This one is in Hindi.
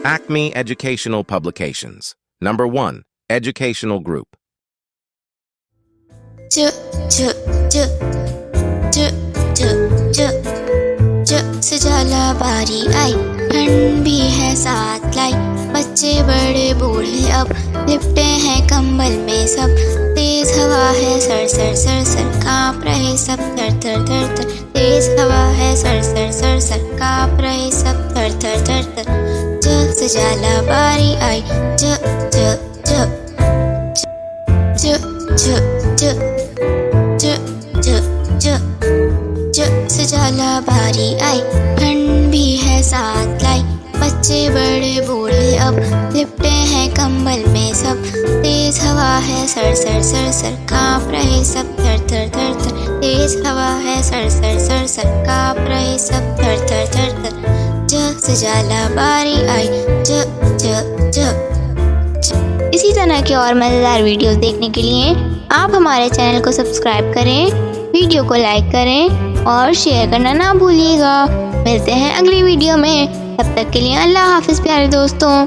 Acme Educational Publications. Number 1. Educational Group. ज ज ज ज ज ज ज से जाला बारी आई, ठंड भी है साथ लाई। बच्चे बड़े बूढ़े अब लिपटे हैं कंबल में सब। तेज हवा है सर सर सर सर, कांप रहे सब थर थर थर थर। तेज हवा है सर सर सर सर, कांप रहे सब थर थर थर थर। ज से जाला बारी आई, ज ज ज ज ज ज ज ज ज ज से जाला बारी आई, ठंड भी है साथ लाई। बच्चे बड़े बूढ़े अब लिपटे हैं कंबल में सब। तेज हवा है सर सर सर सर, कांप रहे सब थर थर थर थर। तेज हवा है सर सर सर सर, कांप रहे सब थर थर थर थर। ज से जाला बारी आई, ज ज ज। इसी तरह के और मज़ेदार वीडियोस देखने के लिए आप हमारे चैनल को सब्सक्राइब करें, वीडियो को लाइक करें और शेयर करना ना भूलिएगा। मिलते हैं अगली वीडियो में, तब तक के लिए अल्लाह हाफिज़ प्यारे दोस्तों।